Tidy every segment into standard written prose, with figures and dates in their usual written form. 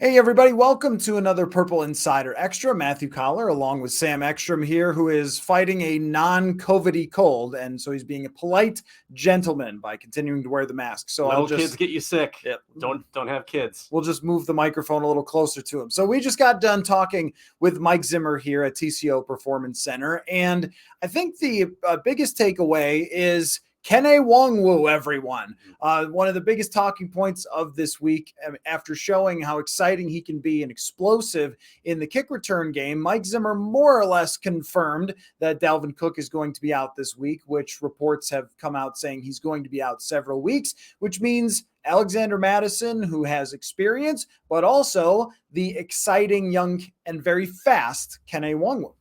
Hey, everybody. Welcome to another Purple Insider Extra. Matthew Coller, along with Sam Ekstrom here, who is fighting a non-COVID-y cold. And so he's being a polite gentleman by continuing to wear the mask. So Little kids get you sick. Yep. Don't have kids. We'll just move the microphone a little closer to him. So we just got done talking with Mike Zimmer here at TCO Performance Center. And I think the biggest takeaway is Kene Nwangwu, everyone. One of the biggest talking points of this week, after showing how exciting he can be and explosive in the kick return game, Mike Zimmer more or less confirmed that Dalvin Cook is going to be out this week, which reports have come out saying he's going to be out several weeks, which means Alexander Mattison, who has experience, but also the exciting, young, and very fast Kene Nwangwu.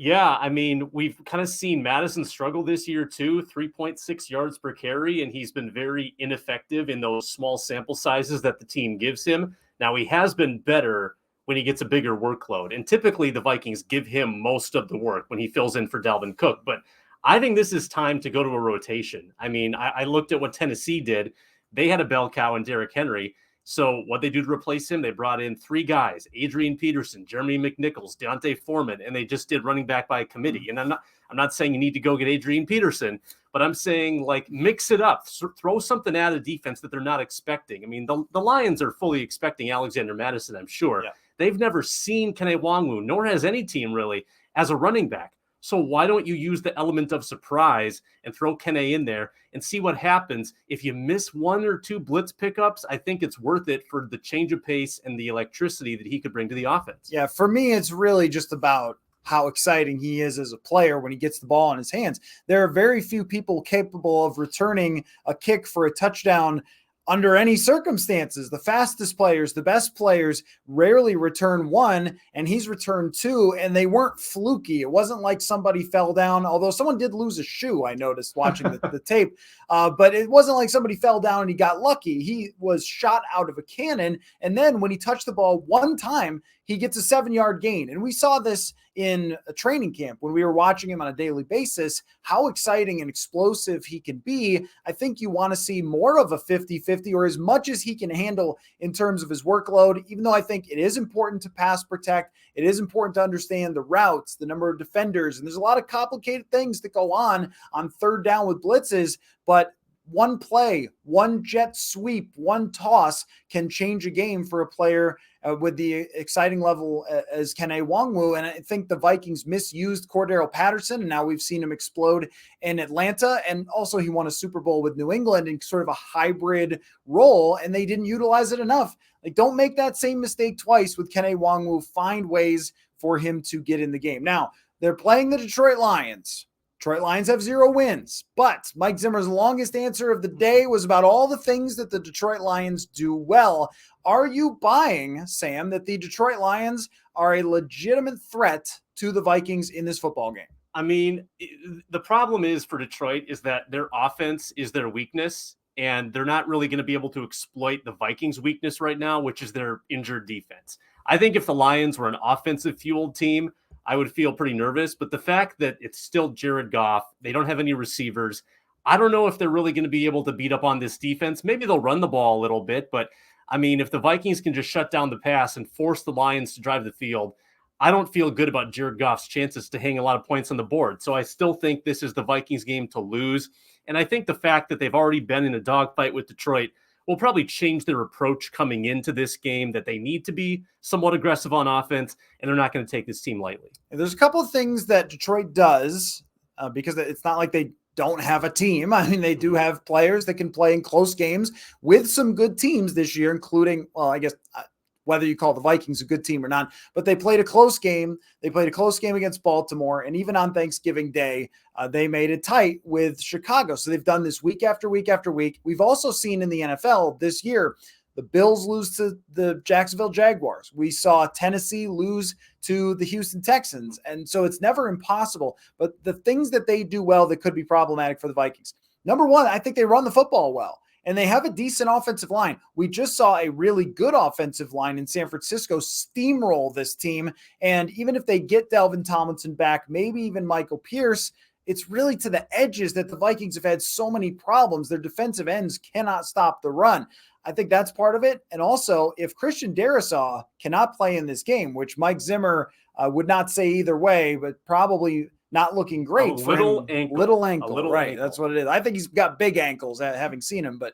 Yeah, I mean, we've kind of seen Madison struggle this year too, 3.6 yards per carry, and he's been very ineffective in those small sample sizes that the team gives him. Now, he has been better when he gets a bigger workload, and typically the Vikings give him most of the work when he fills in for Dalvin Cook, but I think this is time to go to a rotation. I mean, I looked at what Tennessee did. They had a bell cow in Derrick Henry. So what they do to replace him, they brought in three guys, Adrian Peterson, Jeremy McNichols, Deontay Foreman, and they just did running back by committee. And I'm not saying you need to go get Adrian Peterson, but I'm saying like mix it up, throw something at a defense that they're not expecting. I mean, the Lions are fully expecting Alexander Mattison, I'm sure. Yeah. They've never seen Kene Nwangwu, nor has any team really, as a running back. So why don't you use the element of surprise and throw Kene in there and see what happens? If you miss one or two blitz pickups, I think it's worth it for the change of pace and the electricity that he could bring to the offense. Yeah, for me, it's really just about how exciting he is as a player when he gets the ball in his hands. There are very few people capable of returning a kick for a touchdown under any circumstances. The fastest players, the best players rarely return one, and he's returned two, and they weren't fluky. It wasn't like somebody fell down, although someone did lose a shoe, I noticed watching the tape, but it wasn't like somebody fell down and he got lucky. He was shot out of a cannon, and then when he touched the ball one time, he gets a 7-yard gain. And we saw this in a training camp when we were watching him on a daily basis, how exciting and explosive he can be. I think you want to see more of a 50-50 or as much as he can handle in terms of his workload, even though I think it is important to pass protect. It is important to understand the routes, the number of defenders, and there's a lot of complicated things that go on third down with blitzes, but one play, one jet sweep, one toss can change a game for a player with the exciting level as Kene Nwangwu. And I think the Vikings misused Cordero Patterson, and now we've seen him explode in Atlanta. And also he won a Super Bowl with New England in sort of a hybrid role, and they didn't utilize it enough. Like, don't make that same mistake twice with Kene Nwangwu. Find ways for him to get in the game. Now, they're playing the Detroit Lions. Detroit Lions have 0 wins, but Mike Zimmer's longest answer of the day was about all the things that the Detroit Lions do well. Are you buying, Sam, that the Detroit Lions are a legitimate threat to the Vikings in this football game? I mean, the problem is for Detroit is that their offense is their weakness, and they're not really going to be able to exploit the Vikings' weakness right now, which is their injured defense. I think if the Lions were an offensive-fueled team, I would feel pretty nervous, but the fact that it's still Jared Goff, they don't have any receivers. I don't know if they're really going to be able to beat up on this defense. Maybe they'll run the ball a little bit, but I mean, if the Vikings can just shut down the pass and force the Lions to drive the field, I don't feel good about Jared Goff's chances to hang a lot of points on the board. So I still think this is the Vikings game to lose. And I think the fact that they've already been in a dogfight with Detroit will probably change their approach coming into this game, that they need to be somewhat aggressive on offense, and they're not going to take this team lightly. There's a couple of things that Detroit does because it's not like they don't have a team. I mean, they do have players that can play in close games with some good teams this year, including, well, I guess whether you call the Vikings a good team or not, but they played a close game. They played a close game against Baltimore, and even on Thanksgiving Day, they made it tight with Chicago. So they've done this week after week after week. We've also seen in the NFL this year, the Bills lose to the Jacksonville Jaguars. We saw Tennessee lose to the Houston Texans. And so it's never impossible. But the things that they do well that could be problematic for the Vikings. Number one, I think they run the football well. And they have a decent offensive line. We just saw a really good offensive line in San Francisco steamroll this team. And even if they get Dalvin Tomlinson back, maybe even Michael Pierce, it's really to the edges that the Vikings have had so many problems. Their defensive ends cannot stop the run. I think that's part of it. And also, if Christian Darrisaw cannot play in this game, which Mike Zimmer would not say either way, but probably not looking great for him. Little ankle, right? Ankle. That's what it is. I think he's got big ankles, having seen him, but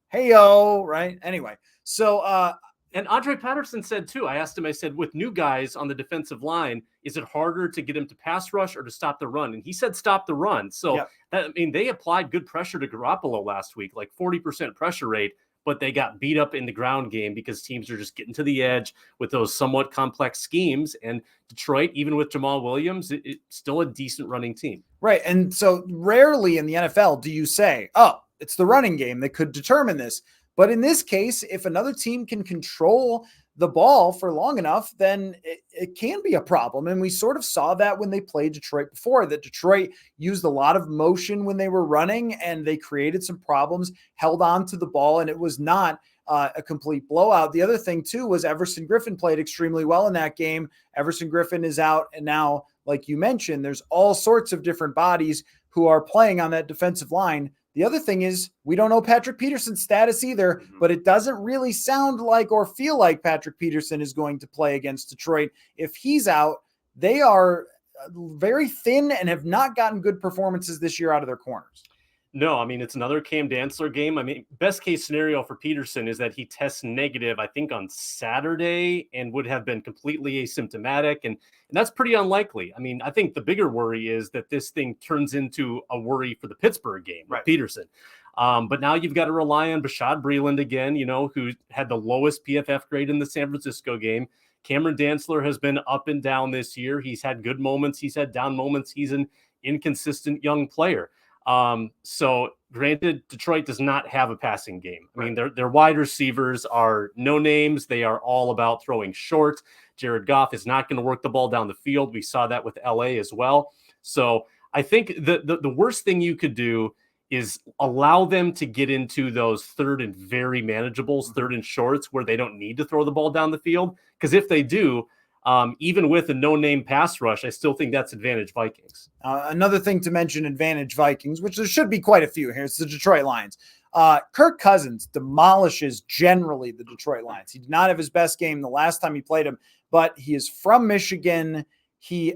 hey-o, right? Anyway, so and Andre Patterson said too, I asked him, I said, with new guys on the defensive line, is it harder to get him to pass rush or to stop the run? And he said stop the run. So, they applied good pressure to Garoppolo last week, like 40% pressure rate, but they got beat up in the ground game because teams are just getting to the edge with those somewhat complex schemes. And Detroit, even with Jamal Williams, it's still a decent running team. Right. And so rarely in the NFL do you say, oh, it's the running game that could determine this. But in this case, if another team can control the ball for long enough, then it can be a problem. And we sort of saw that when they played Detroit before, that Detroit used a lot of motion when they were running and they created some problems, held on to the ball, and it was not a complete blowout. The other thing, too, was Everson Griffin played extremely well in that game. Everson Griffin is out, and now, like you mentioned, there's all sorts of different bodies who are playing on that defensive line. The other thing is we don't know Patrick Peterson's status either, but it doesn't really sound like or feel like Patrick Peterson is going to play against Detroit. If he's out, they are very thin and have not gotten good performances this year out of their corners. No, I mean, it's another Cam Dantzler game. I mean, best case scenario for Peterson is that he tests negative, I think, on Saturday and would have been completely asymptomatic. And that's pretty unlikely. I mean, I think the bigger worry is that this thing turns into a worry for the Pittsburgh game with Peterson. But now you've got to rely on Bashaud Breeland again, who had the lowest PFF grade in the San Francisco game. Cameron Dantzler has been up and down this year. He's had good moments. He's had down moments. He's an inconsistent young player. So granted, Detroit does not have a passing game. I mean, their wide receivers are no names. They are all about throwing short. Jared Goff is not going to work the ball down the field. We saw that with LA as well. So I think the worst thing you could do is allow them to get into those third and very manageables, third and shorts where they don't need to throw the ball down the field. Because if they do, even with a no-name pass rush, I still think that's advantage Vikings. Another thing to mention, advantage Vikings, which there should be quite a few here. It's the Detroit Lions. Kirk Cousins demolishes generally the Detroit Lions. He did not have his best game the last time he played him, but he is from Michigan.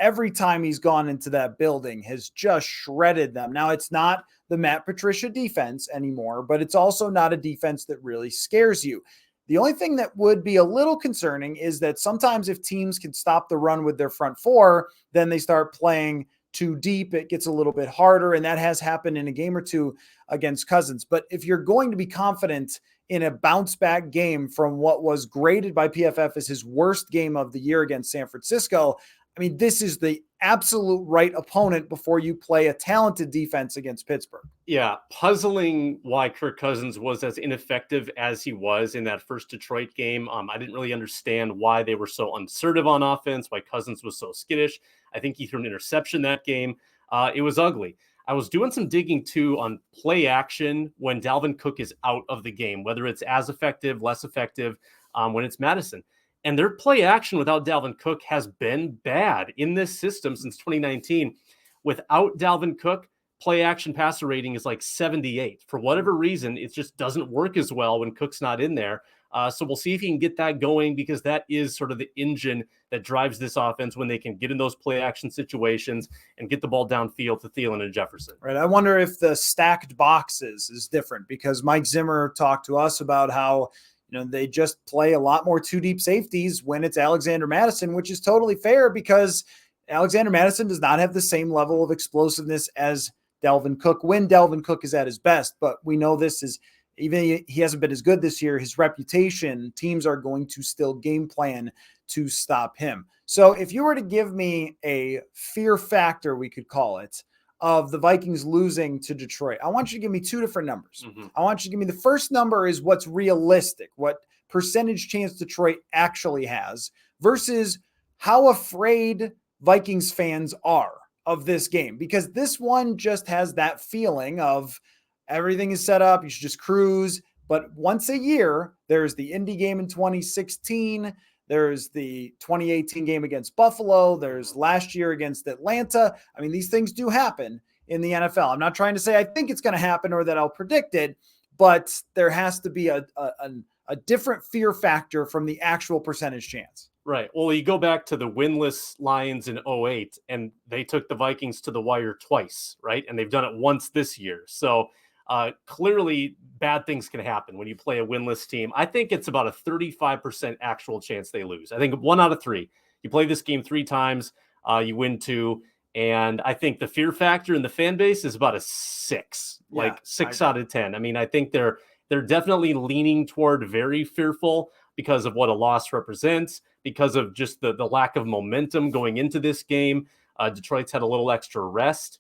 Every time he's gone into that building has just shredded them. Now, it's not the Matt Patricia defense anymore, but it's also not a defense that really scares you. The only thing that would be a little concerning is that sometimes if teams can stop the run with their front four, then they start playing too deep. It gets a little bit harder, and that has happened in a game or two against Cousins. But if you're going to be confident in a bounce-back game from what was graded by PFF as his worst game of the year against San Francisco, I mean, this is the absolute right opponent before you play a talented defense against Pittsburgh. Yeah, puzzling why Kirk Cousins was as ineffective as he was in that first Detroit game. I didn't really understand why they were so unassertive on offense, why Cousins was so skittish. I think he threw an interception that game. It was ugly. I was doing some digging, too, on play action when Dalvin Cook is out of the game, whether it's as effective, less effective when it's Madison. And their play action without Dalvin Cook has been bad in this system since 2019. Without Dalvin Cook, play action passer rating is like 78. For whatever reason, it just doesn't work as well when Cook's not in there. So we'll see if he can get that going, because that is sort of the engine that drives this offense when they can get in those play action situations and get the ball downfield to Thielen and Jefferson. Right. I wonder if the stacked boxes is different, because Mike Zimmer talked to us about how they just play a lot more two deep safeties when it's Alexander Mattison, which is totally fair because Alexander Mattison does not have the same level of explosiveness as Dalvin Cook when Dalvin Cook is at his best. But we know this is, even he hasn't been as good this year, his reputation, teams are going to still game plan to stop him. So if you were to give me a fear factor, we could call it, of the Vikings losing to Detroit, I want you to give me two different numbers. I want you to give me the first number is what's realistic, what percentage chance Detroit actually has, versus how afraid Vikings fans are of this game, because this one just has that feeling of everything is set up, you should just cruise. But once a year, there's the Indy game in 2016, there's the 2018 game against Buffalo, there's last year against Atlanta. I mean, these things do happen in the NFL. I'm not trying to say I think it's going to happen or that I'll predict it, but there has to be a different fear factor from the actual percentage chance. Right. Well, you go back to the winless Lions in 2008, and they took the Vikings to the wire twice, right? And they've done it once this year. So clearly bad things can happen when you play a winless team. I think it's about a 35% actual chance they lose. I think 1 out of 3. You play this game 3 times, you win 2. And I think the fear factor in the fan base is about a 6, like 6 out of 10. I mean, I think they're definitely leaning toward very fearful because of what a loss represents, because of just the lack of momentum going into this game. Detroit's had a little extra rest.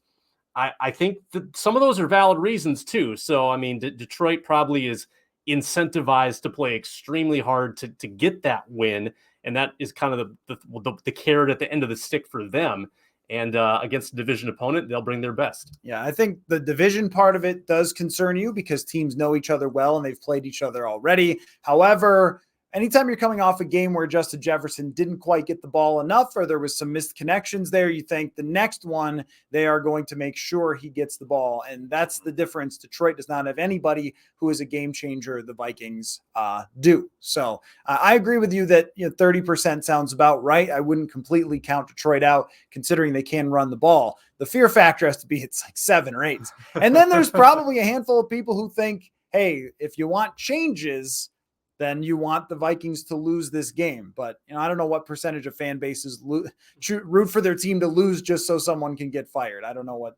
I think that some of those are valid reasons too. So, I mean, Detroit probably is incentivized to play extremely hard to get that win. And that is kind of the carrot at the end of the stick for them. And against a division opponent, they'll bring their best. Yeah, I think the division part of it does concern you because teams know each other well and they've played each other already. However, anytime you're coming off a game where Justin Jefferson didn't quite get the ball enough or there was some missed connections there, you think the next one, they are going to make sure he gets the ball. And that's the difference. Detroit does not have anybody who is a game changer. The Vikings do. So I agree with you that 30% sounds about right. I wouldn't completely count Detroit out considering they can run the ball. The fear factor has to be it's like 7 or 8. And then there's probably a handful of people who think, hey, if you want changes, then you want the Vikings to lose this game. But I don't know what percentage of fan bases root for their team to lose just so someone can get fired. I don't know what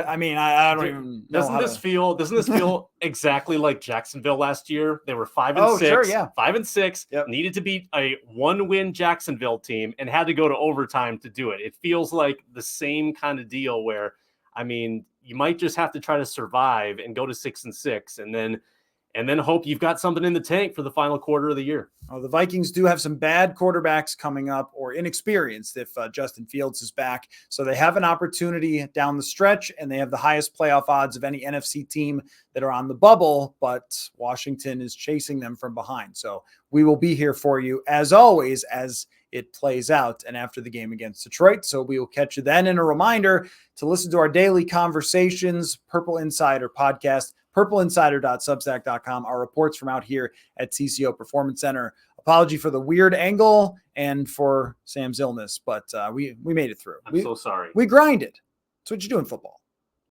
I mean. I don't even know. Doesn't this feel exactly like Jacksonville last year? They were 5-6, sure, yeah. 5-6, Yep. Needed to beat a 1-win Jacksonville team and had to go to overtime to do it. It feels like the same kind of deal where, I mean, you might just have to try to survive and go to 6-6 and then hope you've got something in the tank for the final quarter of the year. Oh, the Vikings do have some bad quarterbacks coming up or inexperienced if Justin Fields is back. So they have an opportunity down the stretch, and they have the highest playoff odds of any NFC team that are on the bubble, but Washington is chasing them from behind. So we will be here for you, as always, as it plays out and after the game against Detroit. So we will catch you then. And a reminder to listen to our daily conversations, Purple Insider podcast, purpleinsider.substack.com, our reports from out here at TCO Performance Center. Apology for the weird angle and for Sam's illness, but we made it through. I'm so sorry. We grinded. That's what you do in football.